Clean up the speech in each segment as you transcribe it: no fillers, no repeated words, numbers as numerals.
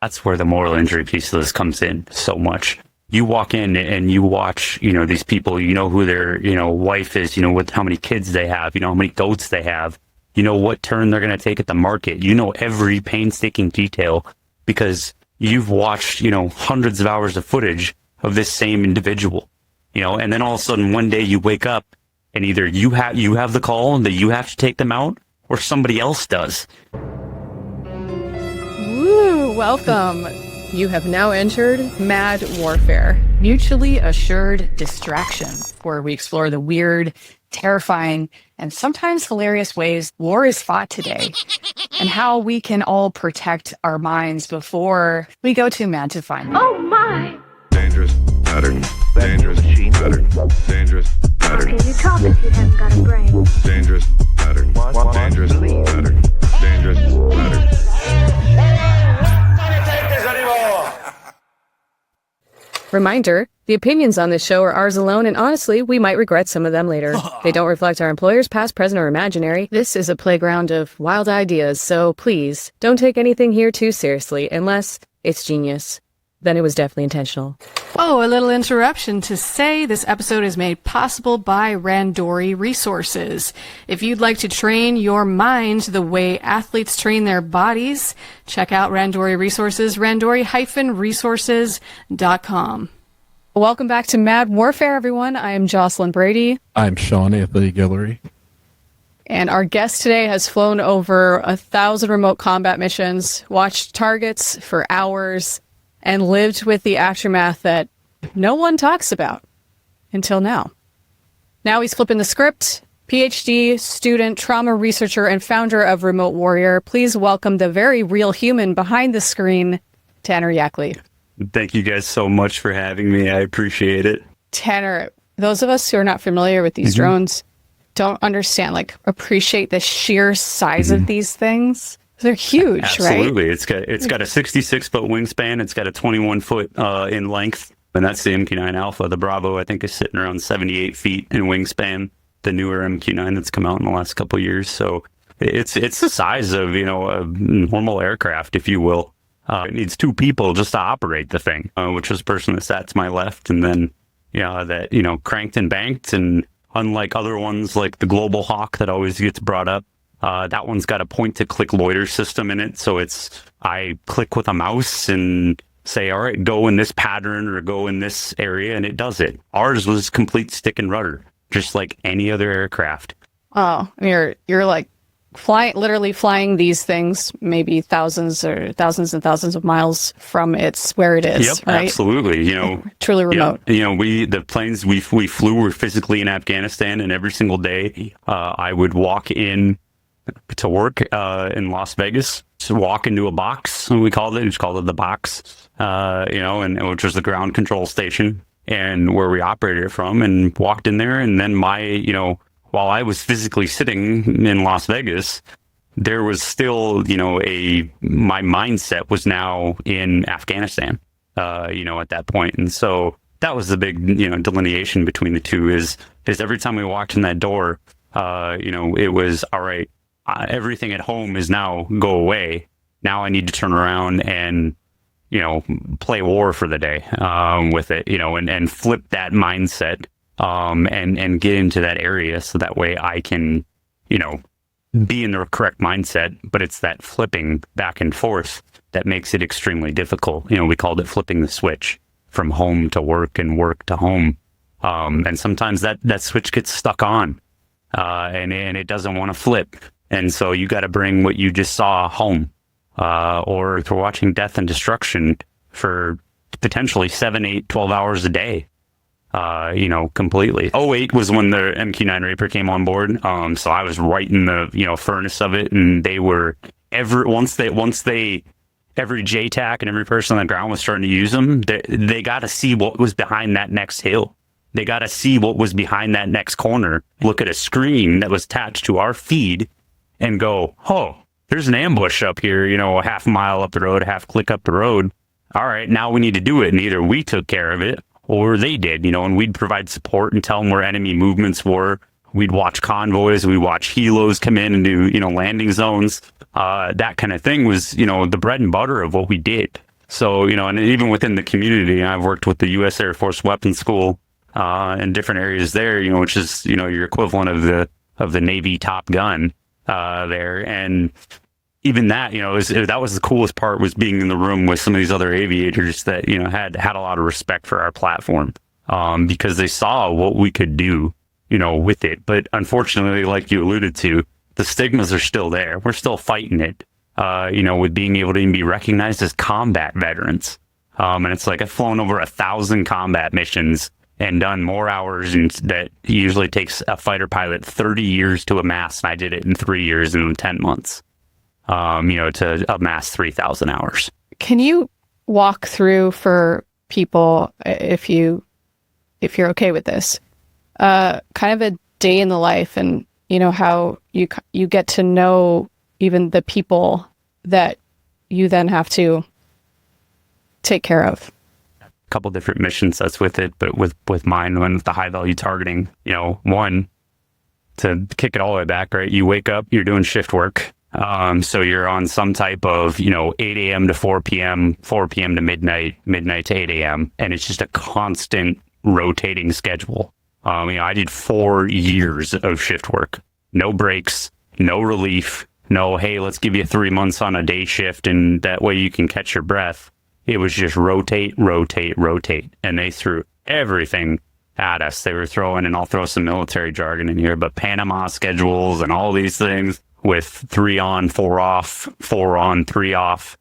That's where the moral injury piece of this comes in so much. You walk in and you watch, these people, who their, wife is, what, how many kids they have, how many goats they have, what turn they're going to take at the market. Every painstaking detail because you've watched, hundreds of hours of footage of this same individual, and then all of a sudden one day you wake up and either you have the call that you have to take them out or somebody else does. Woo, welcome. You have now entered Mad Warfare, mutually assured distraction, where we explore the weird, terrifying, and sometimes hilarious ways war is fought today, and how we can all protect our minds before we go too mad to find them. Oh my! Dangerous pattern. Dangerous pattern. Dangerous pattern. Okay, you talk if you haven't got a brain. Dangerous pattern. Dangerous pattern. Dangerous pattern. Reminder, the opinions on this show are ours alone, and honestly, we might regret some of them later. They don't reflect our employers, past, present, or imaginary. This is a playground of wild ideas, so please, don't take anything here too seriously, unless it's genius. Then it was definitely intentional. Oh, a little interruption to say this episode is made possible by Randori Resources. If you'd like to train your mind the way athletes train their bodies, check out Randori Resources, randori-resources.com. Welcome back to Mad Warfare, everyone. I am Jocelyn Brady. I'm Sean Anthony Guillory. And our guest today has flown over 1,000 remote combat missions, watched targets for hours, and lived with the aftermath that no one talks about until now. Now he's flipping the script. PhD, student, trauma researcher, and founder of Remote Warrior. Please welcome the very real human behind the screen, Tanner Yackley. Thank you guys so much for having me. I appreciate it. Tanner, those of us who are not familiar with these drones don't understand, appreciate the sheer size of these things. They're huge, Absolutely. right? It's got a 66-foot wingspan. It's got a 21-foot in length. And that's the MQ-9 Alpha. The Bravo, I think, is sitting around 78 feet in wingspan. The newer MQ-9 that's come out in the last couple of years. So it's the size of, a normal aircraft, if you will. It needs two people just to operate the thing, which was the person that sat to my left. And then, that, cranked and banked. And unlike other ones like the Global Hawk that always gets brought up, that one's got a point-to-click loiter system in it. So I click with a mouse and say, all right, go in this pattern or go in this area, and it does it. Ours was complete stick and rudder, just like any other aircraft. Oh, you're literally flying these things maybe thousands and thousands of miles from where it is. Yep, right? Absolutely. Truly remote. Yeah, the planes we flew were physically in Afghanistan, and every single day I would walk in to work in Las Vegas, to walk into a box. We called it the box, and which was the ground control station and where we operated it from, and walked in there. And then while I was physically sitting in Las Vegas, there was still, my mindset was now in Afghanistan, at that point. And so that was the big, delineation between the two is every time we walked in that door, it was, all right, everything at home is now go away. Now I need to turn around and, play war for the day, with it, and flip that mindset, and get into that area. So that way I can, be in the correct mindset, but it's that flipping back and forth that makes it extremely difficult. We called it flipping the switch from home to work and work to home. And sometimes that switch gets stuck on, and it doesn't want to flip. And so you got to bring what you just saw home, or if we're watching death and destruction for potentially 7, 8, 12 hours a day, completely. '08 was when the MQ-9 Raper came on board. So I was right in the, furnace of it. And they were every JTAC and every person on the ground was starting to use them. They got to see what was behind that next hill. They got to see what was behind that next corner, look at a screen that was attached to our feed and go, oh, there's an ambush up here, a half mile up the road, half click up the road. All right, now we need to do it. And either we took care of it or they did, and we'd provide support and tell them where enemy movements were, We'd watch convoys, we'd watch helos come in and do, landing zones. That kind of thing was, the bread and butter of what we did. So, and even within the community, I've worked with the U.S. Air Force Weapons School in different areas there, which is, your equivalent of the Navy Top Gun there. And even that, that was the coolest part, was being in the room with some of these other aviators that, had a lot of respect for our platform because they saw what we could do, with it. But unfortunately, like you alluded to, the stigmas are still there. We're still fighting it, with being able to even be recognized as combat veterans. And it's like I've flown over 1,000 combat missions and done more hours, and that usually takes a fighter pilot 30 years to amass. And I did it in 3 years and 10 months, to amass 3,000 hours. Can you walk through for people, if you're okay with this, kind of a day in the life, and how you get to know even the people that you then have to take care of? A couple different mission sets with it, but with mine, with the high value targeting, one, to kick it all the way back, right? You wake up, you're doing shift work. So you're on some type of, 8 a.m. to 4 p.m., 4 p.m. to midnight to 8 a.m. And it's just a constant rotating schedule. I did 4 years of shift work, no breaks, no relief, no, hey, let's give you 3 months on a day shift and that way you can catch your breath. It was just rotate. And they threw everything at us. They were throwing, and I'll throw some military jargon in here, but Panama schedules and all these things with 3 on, 4 off, 4 on, 3 off.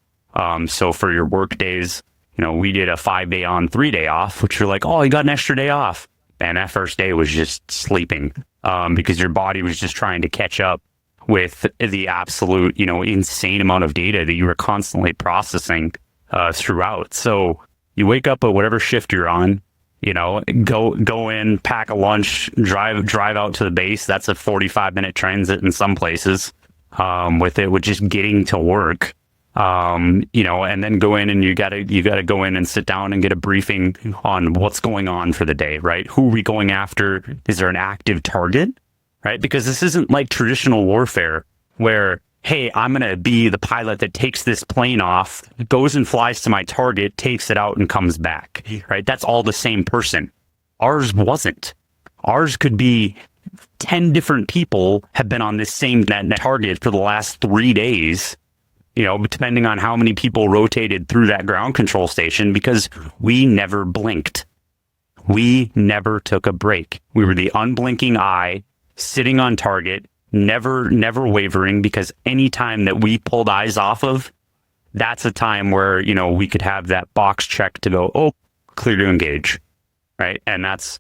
So for your work days, we did a 5-day on, 3-day off, which you're like, oh, you got an extra day off. And that first day was just sleeping, because your body was just trying to catch up with the absolute, insane amount of data that you were constantly processing throughout. So you wake up at whatever shift you're on, go in, pack a lunch, drive out to the base. That's a 45-minute transit in some places, with just getting to work. And then go in and you gotta go in and sit down and get a briefing on what's going on for the day, right? Who are we going after? Is there an active target, right? Because this isn't like traditional warfare where, hey, I'm going to be the pilot that takes this plane off, goes and flies to my target, takes it out and comes back, right? That's all the same person. Ours wasn't. Ours could be 10 different people have been on this same target for the last 3 days, depending on how many people rotated through that ground control station, because we never blinked. We never took a break. We were the unblinking eye, sitting on target, never wavering, because any time that we pulled eyes off of, that's a time where, we could have that box check to go, oh, clear to engage, right? And it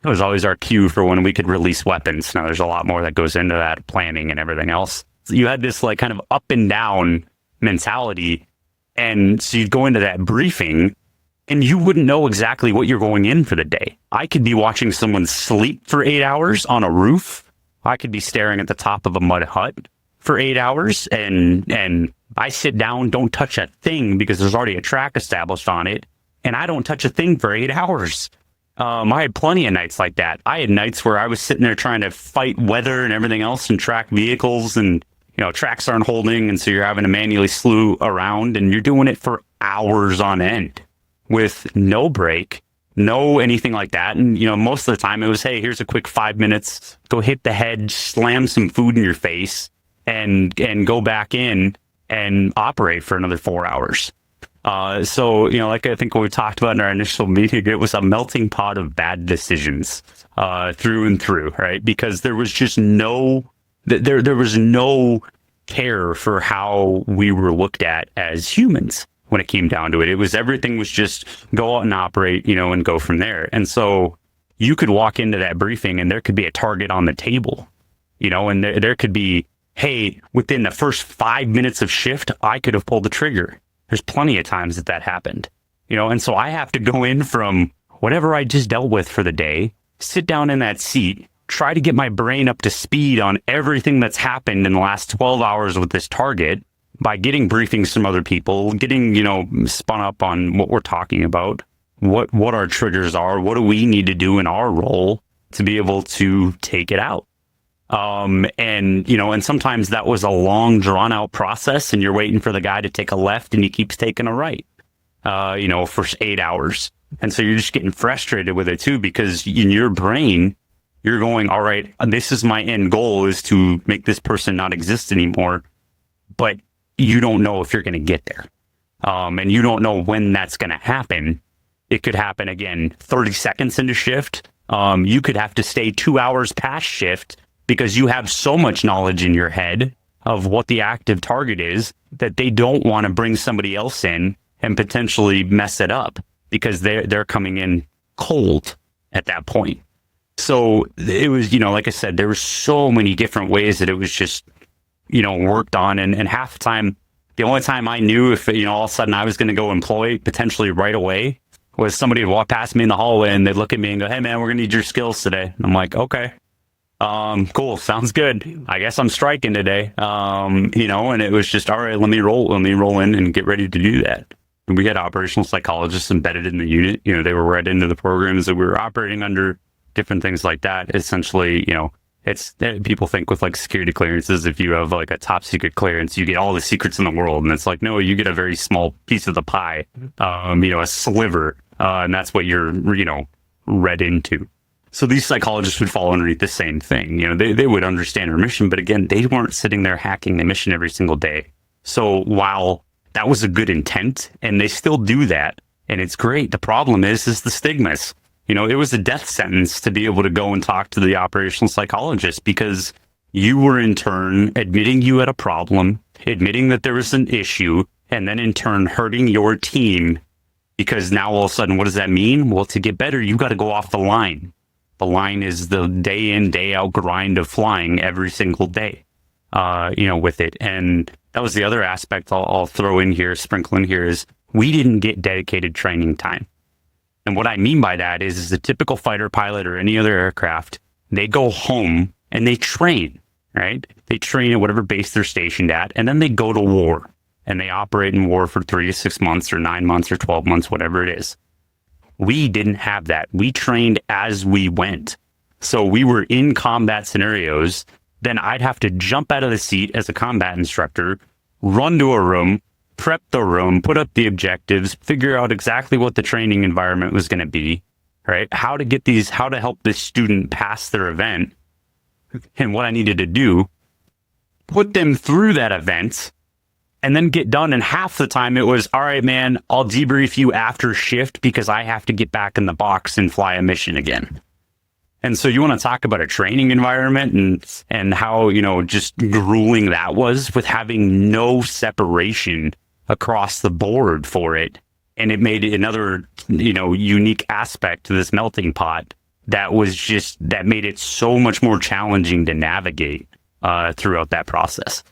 was always our cue for when we could release weapons. Now, there's a lot more that goes into that, planning and everything else. So you had this like kind of up and down mentality. And so you'd go into that briefing and you wouldn't know exactly what you're going in for the day. I could be watching someone sleep for 8 hours on a roof. I could be staring at the top of a mud hut for 8 hours, and I sit down, don't touch a thing because there's already a track established on it, and I don't touch a thing for 8 hours. I had plenty of nights like that. I had nights where I was sitting there trying to fight weather and everything else and track vehicles, and tracks aren't holding, and so you're having to manually slew around, and you're doing it for hours on end with no break, no anything like that. And most of the time it was, hey, here's a quick 5 minutes, go hit the head, slam some food in your face, and go back in and operate for another 4 hours. So like I think what we talked about in our initial meeting, it was a melting pot of bad decisions through and through, right? Because there was just there was no care for how we were looked at as humans. When it came down to it, everything was just go out and operate, and go from there. And so you could walk into that briefing and there could be a target on the table, and there could be, hey, within the first 5 minutes of shift, I could have pulled the trigger. There's plenty of times that happened, and so I have to go in from whatever I just dealt with for the day, sit down in that seat, try to get my brain up to speed on everything that's happened in the last 12 hours with this target, by getting briefings from other people, getting, spun up on what we're talking about, what our triggers are, what do we need to do in our role to be able to take it out. And, and sometimes that was a long drawn out process and you're waiting for the guy to take a left and he keeps taking a right, for 8 hours. And so you're just getting frustrated with it too, because in your brain, you're going, all right, this is my end goal, is to make this person not exist anymore. But you don't know if you're going to get there. And you don't know when that's going to happen. It could happen again, 30 seconds into shift. You could have to stay 2 hours past shift because you have so much knowledge in your head of what the active target is that they don't want to bring somebody else in and potentially mess it up because they're coming in cold at that point. So it was, like I said, there were so many different ways that it was just, worked on. And half the time, the only time I knew if, all of a sudden I was going to go employ potentially right away was somebody would walk past me in the hallway and they'd look at me and go, hey man, we're going to need your skills today. And I'm like, okay. Cool. Sounds good. I guess I'm striking today. And it was just, all right, let me roll in and get ready to do that. And we had operational psychologists embedded in the unit. They were read into the programs that we were operating under, different things like that. Essentially, it's people think with like security clearances, if you have like a top secret clearance, you get all the secrets in the world. And it's like, no, you get a very small piece of the pie, a sliver. And that's what you're, read into. So these psychologists would fall underneath the same thing. They would understand our mission, but again, they weren't sitting there hacking the mission every single day. So while that was a good intent, and they still do that, and it's great, the problem is the stigmas. It was a death sentence to be able to go and talk to the operational psychologist because you were in turn admitting you had a problem, admitting that there was an issue, and then in turn hurting your team because now all of a sudden, what does that mean? Well, to get better, you got to go off the line. The line is the day in, day out grind of flying every single day, with it. And that was the other aspect I'll throw in here, sprinkle in here, is we didn't get dedicated training time. And what I mean by that is a typical fighter pilot or any other aircraft, they go home and they train, right? They train at whatever base they're stationed at, and then they go to war. And they operate in war for 3 to 6 months or 9 months or 12 months, whatever it is. We didn't have that. We trained as we went. So we were in combat scenarios. Then I'd have to jump out of the seat as a combat instructor, run to a room, prep the room, put up the objectives, figure out exactly what the training environment was going to be, right? How to help this student pass their event and what I needed to do, put them through that event, and then get done. And half the time it was, all right, man, I'll debrief you after shift because I have to get back in the box and fly a mission again. And so you want to talk about a training environment and how, just grueling that was with having no separation across the board for it. And it made it another, unique aspect to this melting pot that made it so much more challenging to navigate throughout that process.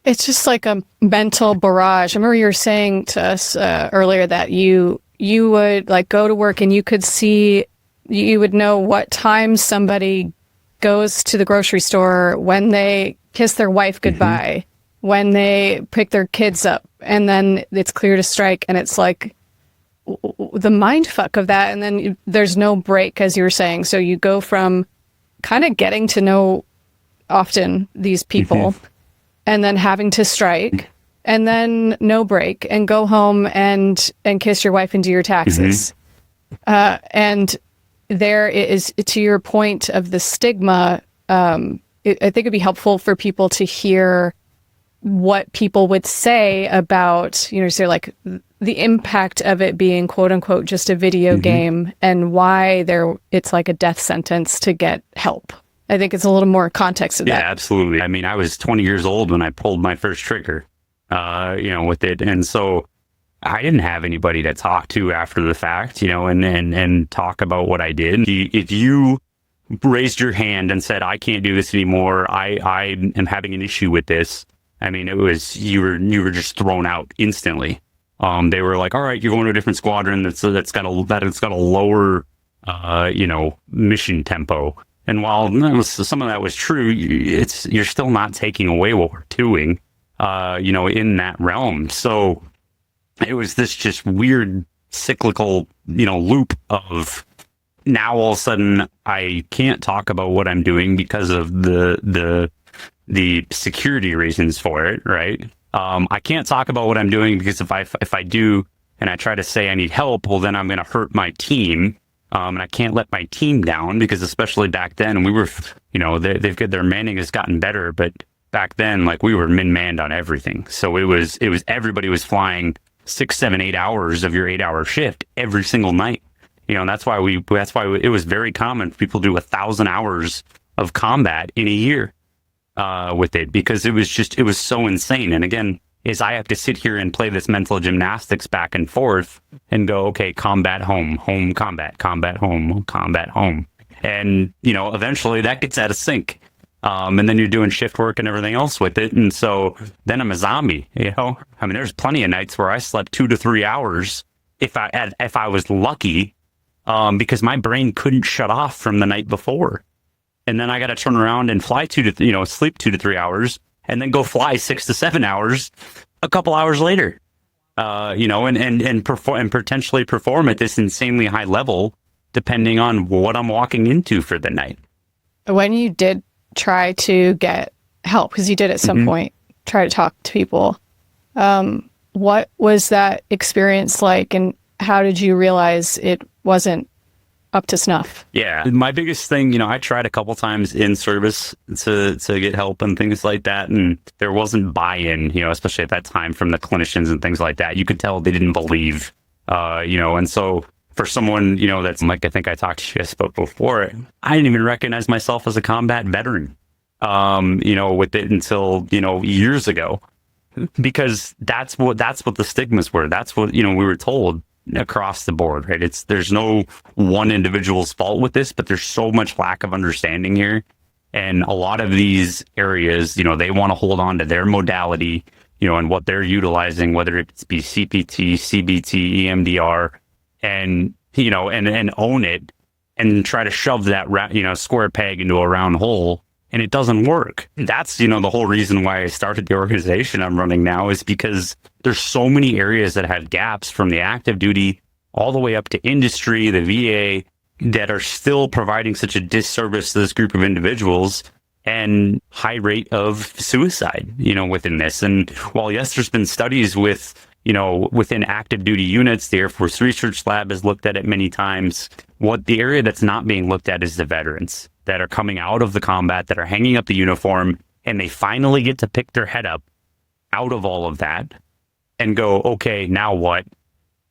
It's just like a mental barrage. I remember you were saying to us earlier that you would like go to work and you would know what time somebody goes to the grocery store, when they kiss their wife goodbye, when they pick their kids up, and then it's clear to strike. And it's like the mind fuck of that. And then there's no break, as you were saying. So you go from kind of getting to know often these people and then having to strike, and then no break, and go home and kiss your wife and do your taxes. And there is, to your point of the stigma, I think it'd be helpful for people to hear what people would say about, say like the impact of it being quote unquote just a video game, and why it's like a death sentence to get help. I think it's a little more context of that. Yeah, absolutely. I mean, I was 20 years old when I pulled my first trigger, with it. And so I didn't have anybody to talk to after the fact, and talk about what I did. If you raised your hand and said, I can't do this anymore, I am having an issue with this, I mean, it was, you were just thrown out instantly. They were like, all right, you're going to a different squadron that's got a lower, mission tempo. And while some of that was true, you're still not taking away what we're doing, in that realm. So it was this just weird cyclical, loop of now all of a sudden I can't talk about what I'm doing because of the security reasons for it, right? I can't talk about what I'm doing because if I do and I try to say I need help, well, then I'm going to hurt my team. And I can't let my team down because especially back then we were, their manning has gotten better, but back then, like, we were min-manned on everything. So it was everybody was flying 6, 7, 8 hours of your 8-hour shift every single night. And that's why it was very common for people to do 1,000 hours of combat in a year with it, because it was so insane. And again, is I have to sit here and play this mental gymnastics back and forth and go, okay, combat, home, combat, home, combat, home. And, eventually that gets out of sync. And then you're doing shift work and everything else with it. And so then I'm a zombie, there's plenty of nights where I slept 2 to 3 hours if I was lucky, because my brain couldn't shut off from the night before. And then I got to turn around and fly sleep 2 to 3 hours and then go fly 6 to 7 hours a couple hours later, and perform and potentially perform at this insanely high level, depending on what I'm walking into for the night. When you did try to get help, because you did at some point try to talk to people, what was that experience like, and how did you realize it wasn't up to snuff? Yeah, my biggest thing, I tried a couple times in service to get help and things like that, and there wasn't buy-in, especially at that time from the clinicians and things like that. You could tell they didn't believe, and so for someone, that's like, I think I talked to you about before, I didn't even recognize myself as a combat veteran, with it until, years ago, because that's what the stigmas were. That's what, we were told across the board, right? There's no one individual's fault with this, but there's so much lack of understanding here. And a lot of these areas, they want to hold on to their modality, and what they're utilizing, whether it's be CPT, CBT, EMDR, and, and own it and try to shove that, square peg into a round hole. And it doesn't work. That's, the whole reason why I started the organization I'm running now, is because there's so many areas that have gaps, from the active duty all the way up to industry, the VA, that are still providing such a disservice to this group of individuals, and high rate of suicide, within this. And while, yes, there's been studies with, within active duty units, the Air Force Research Lab has looked at it many times. What the area that's not being looked at is the veterans that are coming out of the combat, that are hanging up the uniform, and they finally get to pick their head up out of all of that and go, okay, now what?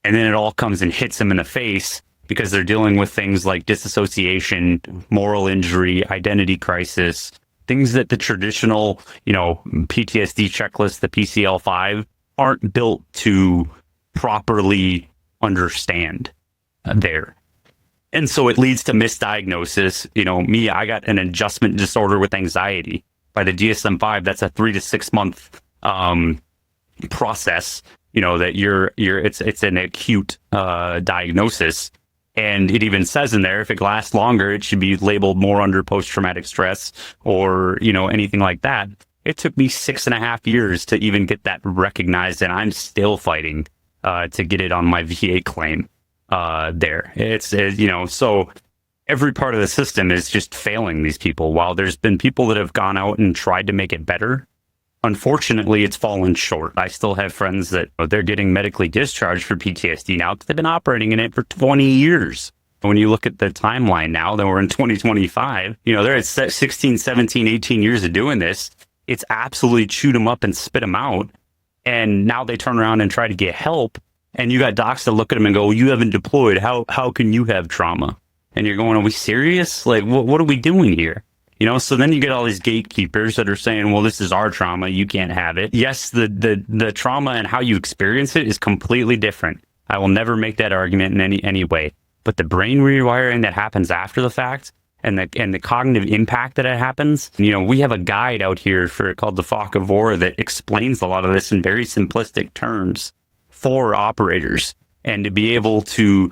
And then it all comes and hits them in the face, because they're dealing with things like disassociation, moral injury, identity crisis, things that the traditional, PTSD checklist, the PCL-5, aren't built to properly understand there. And so it leads to misdiagnosis. I got an adjustment disorder with anxiety by the DSM-5. That's a 3 to 6 month process, that it's an acute diagnosis. And it even says in there, if it lasts longer, it should be labeled more under post-traumatic stress or, anything like that. It took me 6.5 years to even get that recognized, and I'm still fighting to get it on my VA claim there. So every part of the system is just failing these people. While there's been people that have gone out and tried to make it better, unfortunately, it's fallen short. I still have friends that they're getting medically discharged for PTSD now, because they've been operating in it for 20 years. When you look at the timeline now, that we're in 2025, they're at 16, 17, 18 years of doing this. It's absolutely chewed them up and spit them out. And now they turn around and try to get help. And you got docs that look at them and go, you haven't deployed. How can you have trauma? And you're going, are we serious? Like, what are we doing here? So then you get all these gatekeepers that are saying, well, this is our trauma, you can't have it. Yes, the trauma and how you experience it is completely different. I will never make that argument in any way. But the brain rewiring that happens after the fact, and the cognitive impact that it happens, we have a guide out here called the Fog of War that explains a lot of this in very simplistic terms for operators, and to be able to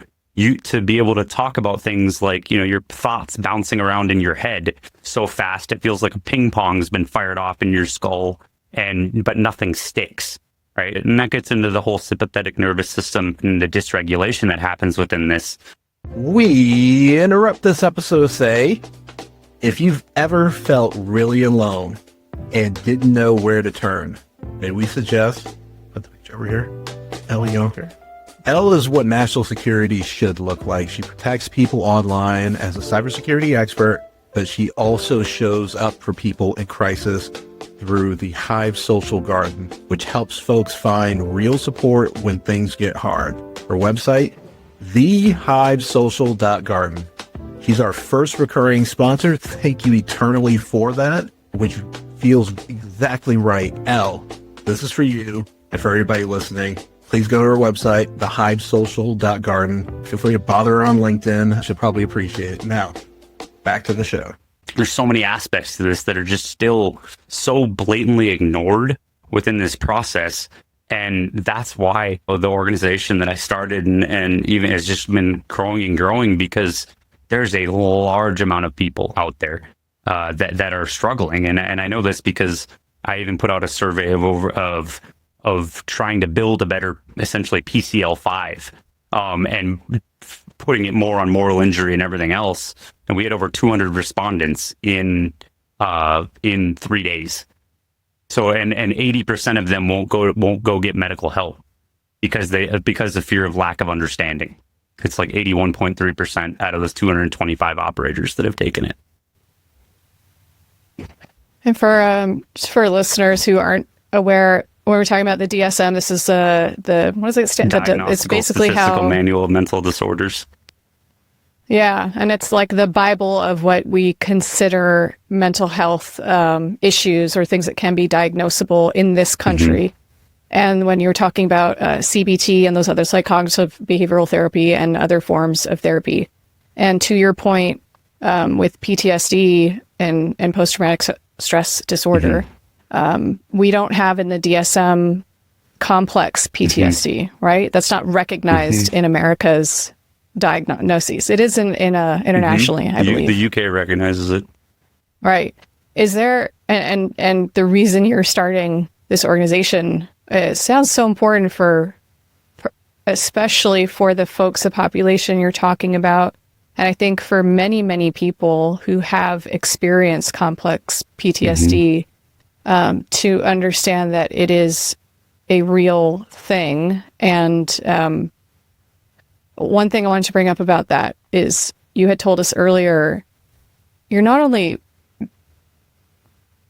talk about things like, your thoughts bouncing around in your head so fast it feels like a ping pong's been fired off in your skull, but nothing sticks, right? And that gets into the whole sympathetic nervous system and the dysregulation that happens within this. We interrupt this episode to say, if you've ever felt really alone and didn't know where to turn, may we suggest, put the picture over here, Elle Yonker. Elle is what national security should look like. She protects people online as a cybersecurity expert, but she also shows up for people in crisis through the Hive Social Garden, which helps folks find real support when things get hard. Her website, thehivesocial.garden. She's our first recurring sponsor. Thank you eternally for that, which feels exactly right. Elle, this is for you and for everybody listening. Please go to her website, thehivesocial.garden. Feel free to bother her on LinkedIn. She'll probably appreciate it. Now, back to the show. There's so many aspects to this that are just still so blatantly ignored within this process. And that's why the organization that I started and even has just been growing and growing, because there's a large amount of people out there that are struggling. And I know this because I even put out a survey of trying to build a better, essentially PCL5, and putting it more on moral injury and everything else. And we had over 200 respondents in 3 days. So and 80% of them won't go get medical help because of fear of lack of understanding. It's like 81.3% out of those 225 operators that have taken it. And for listeners who aren't aware, when we're talking about the DSM, this is the what does it stand? It's basically Statistical how Manual of Mental Disorders. Yeah, and it's like the Bible of what we consider mental health issues or things that can be diagnosable in this country. Mm-hmm. And when you're talking about CBT and those others like cognitive behavioral therapy and other forms of therapy, and to your point with PTSD and post-traumatic stress disorder, we don't have in the DSM complex PTSD, right? That's not recognized in America's diagnoses. It is internationally, I believe. The UK recognizes it. Right. Is there, and the reason you're starting this organization, it sounds so important for especially for the folks, the population you're talking about. And I think for many, many people who have experienced complex PTSD, to understand that it is a real thing. And one thing I wanted to bring up about that is you had told us earlier, you're not only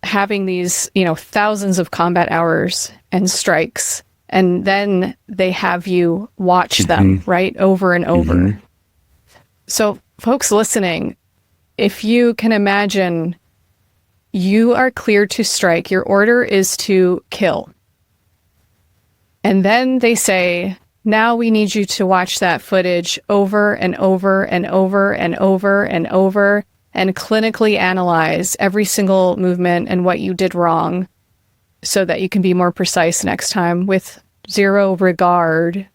having these, thousands of combat hours and strikes, and then they have you watch them, right, over and over. So folks listening, if you can imagine, you are cleared to strike, your order is to kill. And then they say, now we need you to watch that footage over and over and over and over and over and clinically analyze every single movement and what you did wrong so that you can be more precise next time with zero regard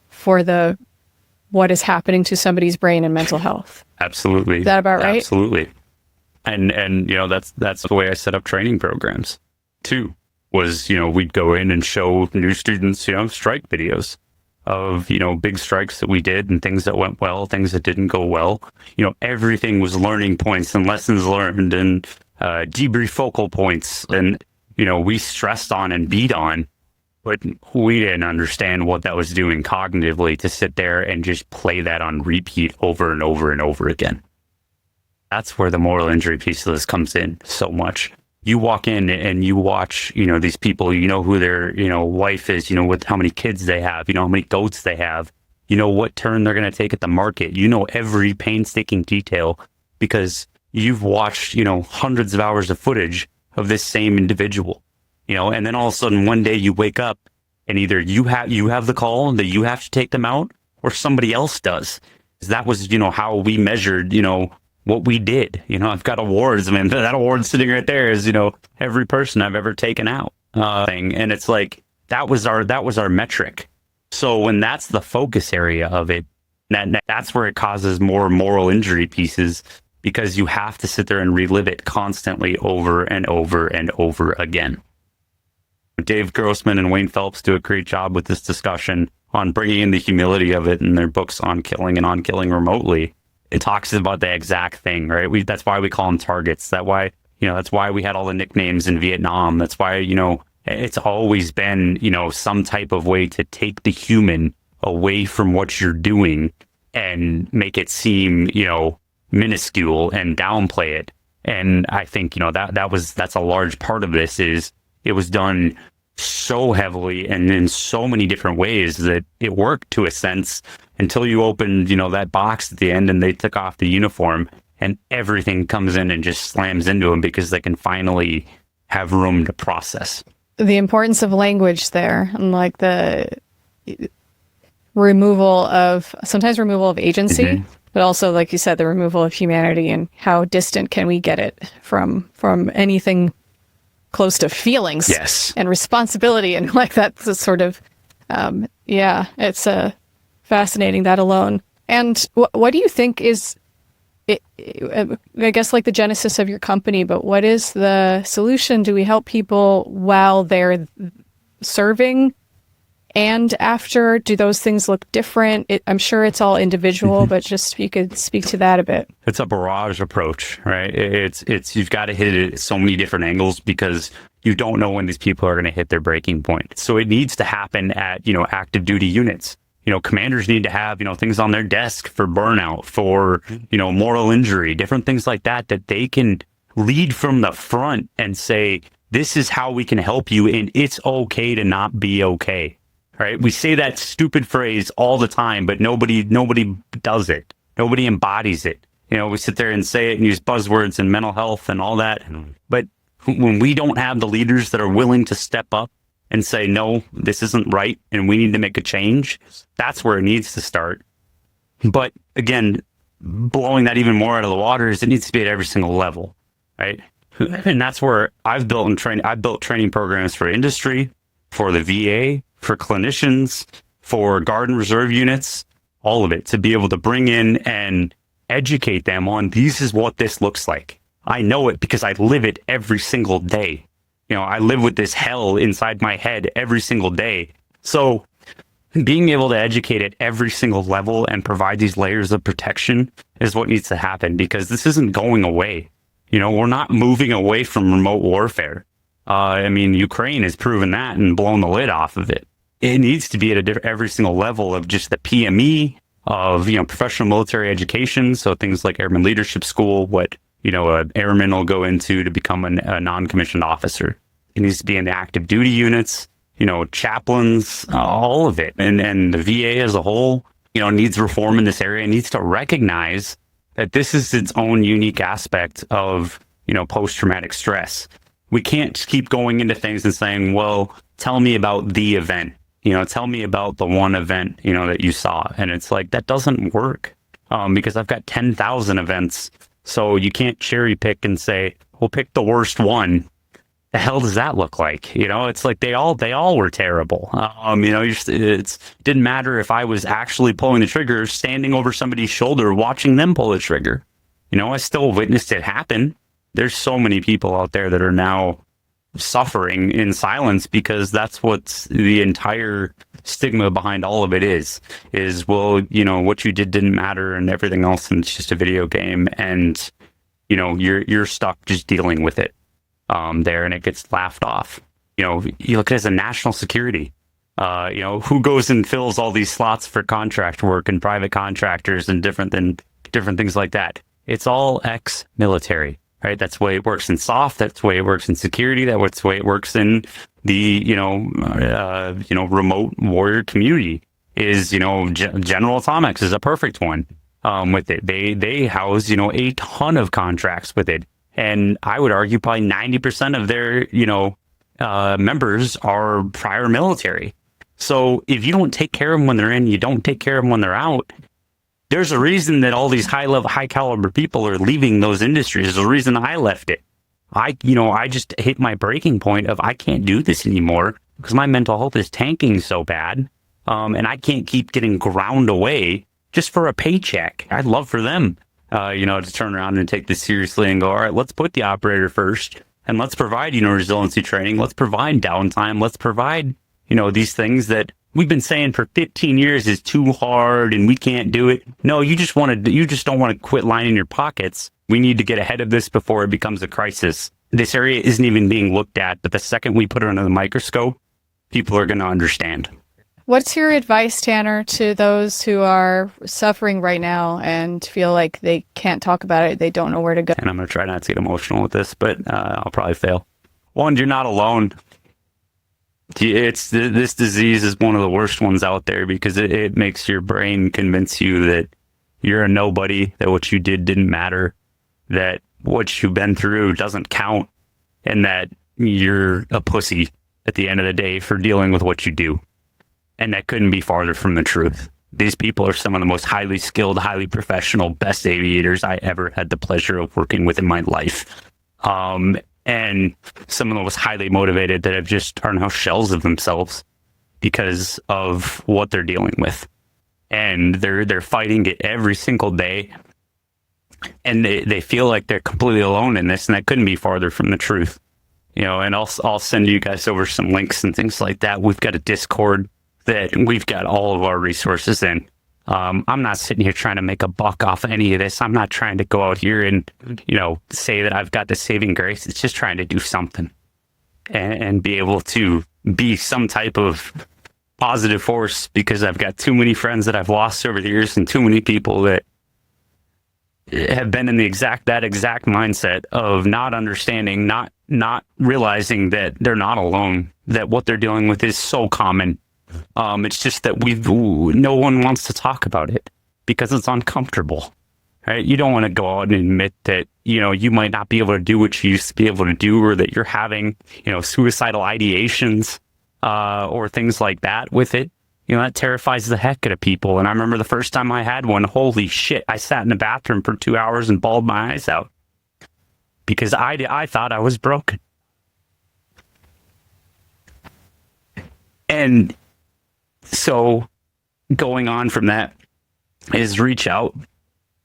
for what is happening to somebody's brain and mental health. Absolutely. Is that about right? Absolutely. And that's the way I set up training programs too, was, we'd go in and show new students, strike videos of, big strikes that we did and things that went well, things that didn't go well. Everything was learning points and lessons learned and debrief focal points. And, we stressed on and beat on, but we didn't understand what that was doing cognitively to sit there and just play that on repeat over and over and over again. That's where the moral injury piece of this comes in so much. You walk in and you watch, these people, who their, wife is, with how many kids they have, how many goats they have, what turn they're going to take at the market, every painstaking detail because you've watched, hundreds of hours of footage of this same individual, and then all of a sudden one day you wake up and either you have the call that you have to take them out or somebody else does. That was, how we measured, what we did. I've got awards. I mean, that award sitting right there is, every person I've ever taken out thing. And it's like, that was our metric. So when that's the focus area of it, that's where it causes more moral injury pieces, because you have to sit there and relive it constantly over and over and over again. Dave Grossman and Wayne Phelps do a great job with this discussion on bringing in the humility of it in their books on killing and on killing remotely. It talks about the exact thing, right? That's why we call them targets. That's why we had all the nicknames in Vietnam. That's why, it's always been, some type of way to take the human away from what you're doing and make it seem, minuscule and downplay it. And I think, that's a large part of this. Is it was done so heavily and in so many different ways that it worked to a sense until you opened, that box at the end and they took off the uniform and everything comes in and just slams into them because they can finally have room to process. The importance of language there, and like the sometimes removal of agency, but also, like you said, the removal of humanity, and how distant can we get it from anything close to feelings and responsibility, and like that's a sort of it's fascinating, that alone. And what do you think is I guess like the genesis of your company, but what is the solution? Do we help people while they're serving and after? Do those things look different? I'm sure it's all individual, but just if you could speak to that a bit. It's a barrage approach, right? It's you've got to hit it at so many different angles because you don't know when these people are going to hit their breaking point. So it needs to happen at, active duty units. Commanders need to have, things on their desk for burnout, for, moral injury, different things like that they can lead from the front and say, this is how we can help you. And it's okay to not be okay. Right. We say that stupid phrase all the time, but nobody does it. Nobody embodies it. We sit there and say it and use buzzwords and mental health and all that. But when we don't have the leaders that are willing to step up and say, no, this isn't right, and we need to make a change, that's where it needs to start. But again, blowing that even more out of the water is it needs to be at every single level, right? And that's where I've built training programs for industry, for the VA, for clinicians, for Guard and Reserve units, all of it, to be able to bring in and educate them on this is what this looks like. I know it because I live it every single day. I live with this hell inside my head every single day. So being able to educate at every single level and provide these layers of protection is what needs to happen, because this isn't going away. We're not moving away from remote warfare. Ukraine has proven that and blown the lid off of it. It needs to be at every single level of just the PME, of, professional military education. So things like Airman Leadership School, what an airman will go into to become a non-commissioned officer. It needs to be in the active duty units, chaplains, all of it. And the VA as a whole, needs reform in this area. It needs to recognize that this is its own unique aspect of, post-traumatic stress. We can't keep going into things and saying, well, tell me about the event, tell me about the one event, that you saw. And it's like, that doesn't work because I've got 10,000 events. So you can't cherry pick and say, we'll pick the worst one. The hell does that look like? It's like they all were terrible. It didn't matter if I was actually pulling the trigger, standing over somebody's shoulder, watching them pull the trigger. I still witnessed it happen. There's so many people out there that are now suffering in silence because that's what the entire stigma behind all of it is, well, what you did didn't matter and everything else, and it's just a video game, and you're stuck just dealing with it there, and it gets laughed off. You look at it as a national security. Who goes and fills all these slots for contract work and private contractors and different things like that? It's all ex-military. Right, that's the way it works in soft. That's the way it works in security. That's the way it works in the remote warrior community. Is General Atomics is a perfect one with it. They house a ton of contracts with it, and I would argue probably 90% of their members are prior military. So if you don't take care of them when they're in, you don't take care of them when they're out. There's a reason that all these high caliber people are leaving those industries. There's a reason I left it. I just hit my breaking point of I can't do this anymore because my mental health is tanking so bad. And I can't keep getting ground away just for a paycheck. I'd love for them, to turn around and take this seriously and go, all right, let's put the operator first. And let's provide, resiliency training. Let's provide downtime. Let's provide, these things that we've been saying for 15 years is too hard and we can't do it. No, you just don't want to quit lining your pockets. We need to get ahead of this before it becomes a crisis. This area isn't even being looked at, but the second we put it under the microscope, people are going to understand. What's your advice, Tanner, to those who are suffering right now and feel like they can't talk about it, they don't know where to go? And I'm going to try not to get emotional with this, but I'll probably fail. One, you're not alone. This disease is one of the worst ones out there because it makes your brain convince you that you're a nobody, that what you did didn't matter, that what you've been through doesn't count, and that you're a pussy at the end of the day for dealing with what you do. And that couldn't be farther from the truth. These people are some of the most highly skilled, highly professional, best aviators I ever had the pleasure of working with in my life. And some of the most highly motivated that have just are now shells of themselves because of what they're dealing with. And they're fighting it every single day. And they feel like they're completely alone in this, and that couldn't be farther from the truth. And I'll send you guys over some links and things like that. We've got a Discord that we've got all of our resources in. I'm not sitting here trying to make a buck off of any of this. I'm not trying to go out here and, say that I've got the saving grace. It's just trying to do something and be able to be some type of positive force, because I've got too many friends that I've lost over the years and too many people that have been in that exact mindset of not understanding, not realizing that they're not alone, that what they're dealing with is so common. It's just that no one wants to talk about it because it's uncomfortable, right? You don't want to go out and admit that, you might not be able to do what you used to be able to do, or that you're having, suicidal ideations, or things like that with it. That terrifies the heck out of people. And I remember the first time I had one, holy shit, I sat in the bathroom for 2 hours and bawled my eyes out because I thought I was broken. And so going on from that is reach out.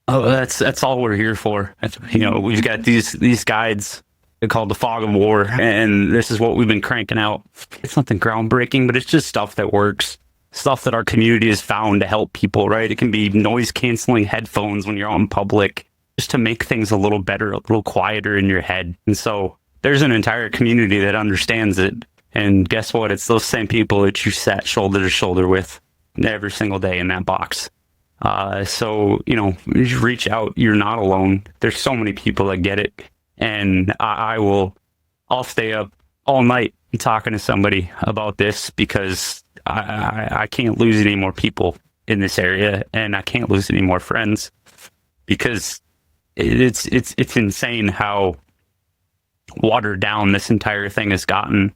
Oh, that's all we're here for. We've got these guides called the Fog of War, and this is what we've been cranking out. It's nothing groundbreaking, but it's just stuff that works. Stuff that our community has found to help people, right? It can be noise canceling headphones when you're out in public, just to make things a little better, a little quieter in your head. And so there's an entire community that understands it. And guess what? It's those same people that you sat shoulder to shoulder with every single day in that box. So, you reach out. You're not alone. There's so many people that get it. And I'll stay up all night talking to somebody about this because I can't lose any more people in this area, and I can't lose any more friends because it's insane how watered down this entire thing has gotten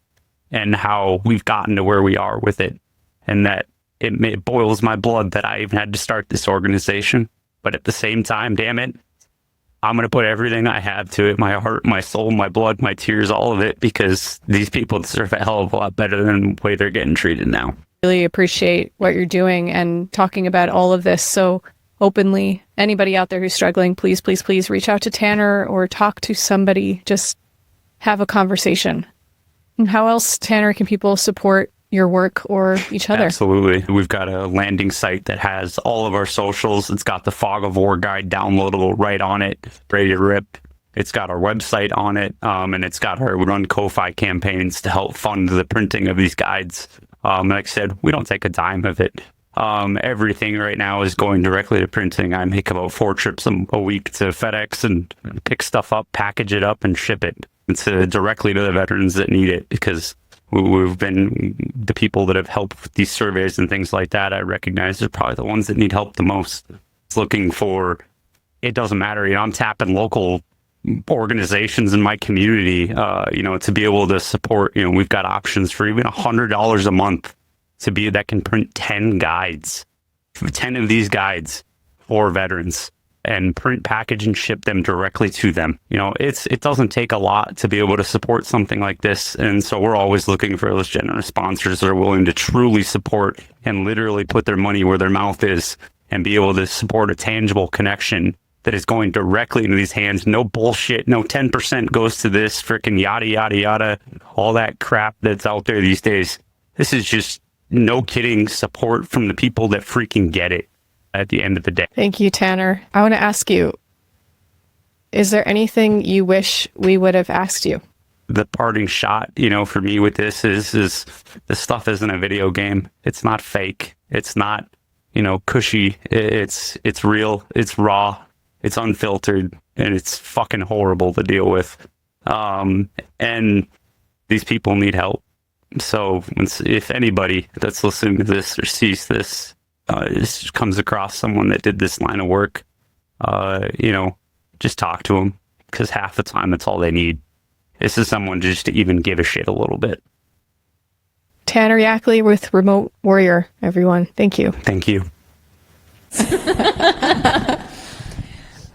and how we've gotten to where we are with it, and that it boils my blood that I even had to start this organization. But at the same time, damn it, I'm going to put everything I have to it, my heart, my soul, my blood, my tears, all of it, because these people deserve a hell of a lot better than the way they're getting treated now. Really appreciate what you're doing and talking about all of this so openly. Anybody out there who's struggling, please, please, please reach out to Tanner or talk to somebody. Just have a conversation. And how else, Tanner, can people support your work or each other? Absolutely. We've got a landing site that has all of our socials. It's got the Fog of War guide downloadable right on it, ready to rip. It's got our website on it, and it's got our run Ko-Fi campaigns to help fund the printing of these guides. Like I said, we don't take a dime of it. Everything right now is going directly to printing. I make about 4 trips a week to FedEx and pick stuff up, package it up, and ship it directly to the veterans that need it, because we've been the people that have helped with these surveys and things like that. I recognize are probably the ones that need help the most. It's looking for, it doesn't matter. I'm tapping local organizations in my community, to be able to support. We've got options for even $100 a month that can print 10 guides, 10 of these guides for veterans, and print, package, and ship them directly to them. It doesn't take a lot to be able to support something like this. And so we're always looking for those generous sponsors that are willing to truly support and literally put their money where their mouth is and be able to support a tangible connection that is going directly into these hands. No bullshit. No 10% goes to this freaking yada, yada, yada. All that crap that's out there these days. This is just, no kidding, support from the people that freaking get it at the end of the day. Thank you, Tanner. I want to ask you, is there anything you wish we would have asked you? The parting shot, for me with this is this stuff isn't a video game. It's not fake. It's not, cushy. It's real. It's raw. It's unfiltered, and it's fucking horrible to deal with. And these people need help. So if anybody that's listening to this or sees this, comes across someone that did this line of work, just talk to them, because half the time that's all they need. This is someone just to even give a shit a little bit. Tanner Yackley with Remote Warrior, everyone. Thank you. Thank you.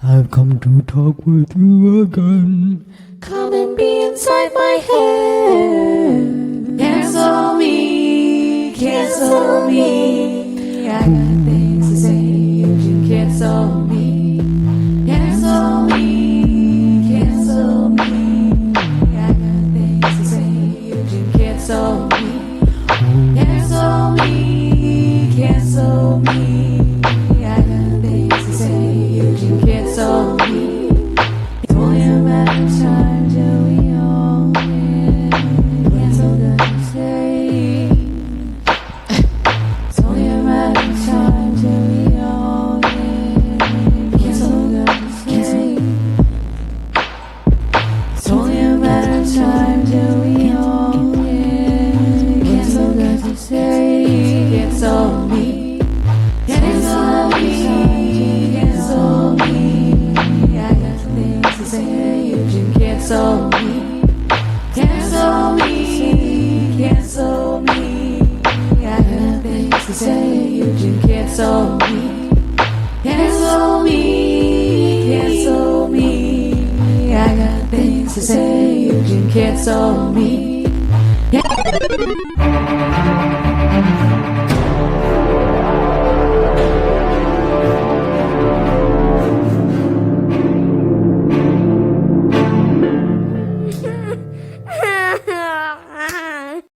I've come to talk with you again. Come and be inside my head. Cancel me, cancel me. I got things to say, you can cancel me. Cancel me, cancel me. I got things to say, you can cancel me. Cancel me, cancel me. I got things to say, you can cancel me. It's only a matter of time till we all win. Cancel doesn't stay. It's only a matter of time till we all win. Cancel doesn't stay. It's only a matter of time till we all win. Cancel doesn't stay. Cancel me. Cancel me. Cancel me. I got things to say. You can cancel me. Cancel me. Cancel me. I got things to say. You can cancel me. Cancel me. Cancel me. I got things to say. You can cancel me.